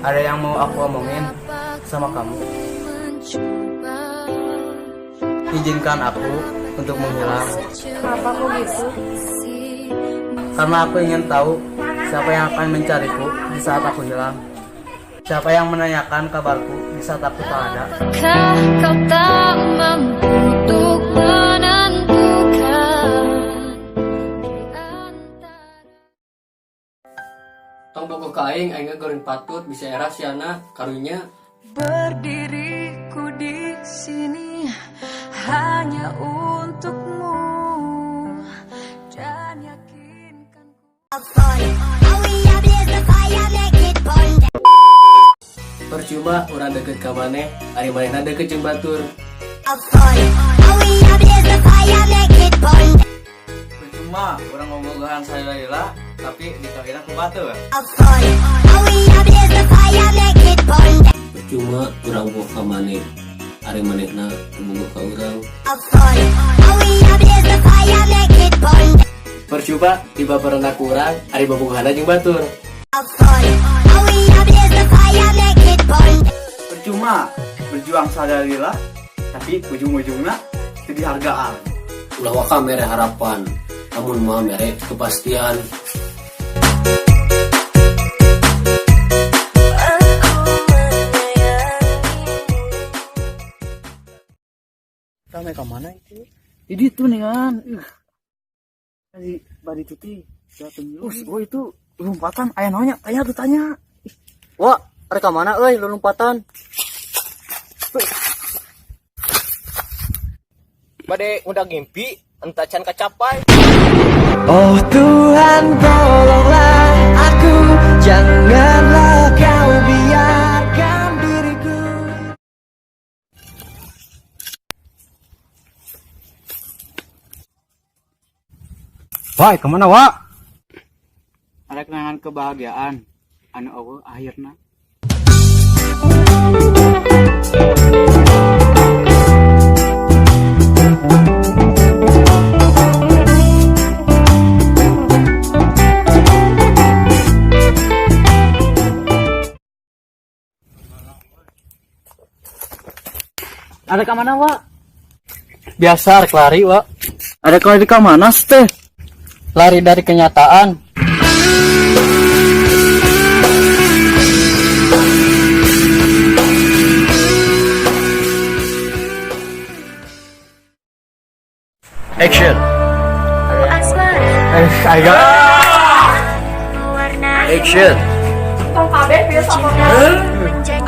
Ada yang mau aku omongin sama kamu. Izinkan aku untuk menghilang. Kenapa kok gitu? Karena aku ingin tahu siapa yang akan mencariku di saat aku hilang. Siapa yang menanyakan kabarku di saat aku tak ada. Kau tak mampu untuk menentukan di antara. Tong pokok kaing aing goreng patut bisa era siana karunya. Berdiriku di sini hanya untukmu dan yakinkan Percuma urang deket ka maneh, ari manehna deket jeung batur. Percuma orang ngomongin saya Laila, tapi dikawin aku batur. Percuma urang boh ka maneh, ari manehna teu ka urang. Percuma tiba berenang kurang, ari bobogohana jeung batur. Percuma berjuang saya Laila, tapi ujung-ujungnya jadi hargaan. Ulah waka mere harapan, namun mah mere kepastian. Sampai ke mana itu? Jadi itu nih kan. Bari cuti. Oh itu lompatan aya nanya, tanya. Wah, ada mana euy lompatan? Bade udah ngimpi entah can kacapai. Oh Tuhan, tolonglah aku, janganlah kau biarkan diriku. Wah, kemana Wak? Ada kenangan kebahagiaan anu eueuh akhirna. Ada ke mana, Wak? Biasa rek lari, Wak. Ada ke mana, teh? Lari dari kenyataan. Action. Ayo. Action.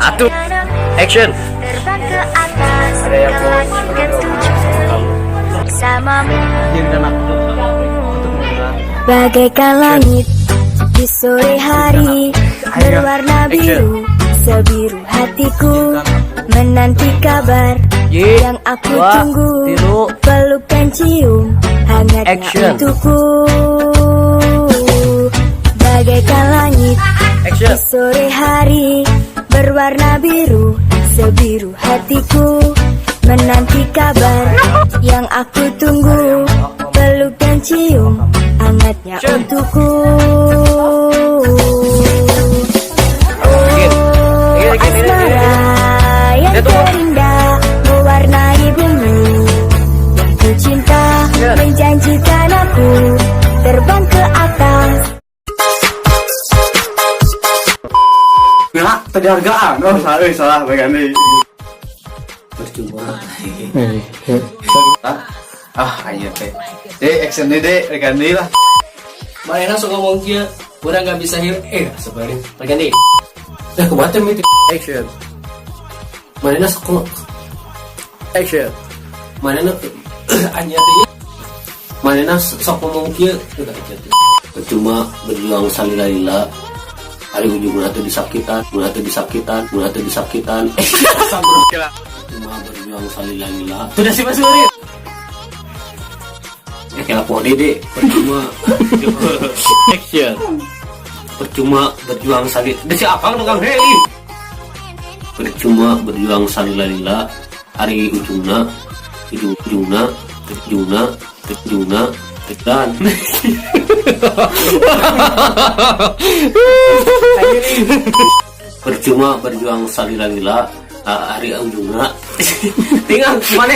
Atuh. Action. terbang ke atas langit ketujuh bersamamu. Izinkan aku untuk menghilang. Bagaikan langit di sore hari berwarna biru, sebiru hatiku menanti kabar yang aku tunggu. Peluk dan cium hangatnya untukku. Bagaikan langit di sore hari berwarna biru, sebiru hatiku menanti kabar yang aku tunggu. Peluk dan cium hangatnya untukku. Oh, asmara yang terindah mewarnai bumi yang ku cinta, menjanjikan aku terbang ke atas. Ya, tadi hargaan. Oh, salah bagian ini. Percuma. Ayo teh. Action deh, ganti lah. Manehna sok ngomong kieu, urang enggak bisa hirup. Sebenarnya ganti. Dah kumaha itu? Action. Manehna sok Action. manehna anya teh. Manehna sok ngomong kieu, udah aja teh. Percuma berjuang salila-lila. Hari ujungnya teh disakitan, mulai teh disakitan. Cuma berjuang salila-lila. Sudah sih Mas Surit. Ya kayak pohon dede, Action. percuma berjuang salil. Udah siapa megang heli? Percuma berjuang salila-lila. Hari ujungna dan percuma berjuang salila-lila hari ujungna tinggal mana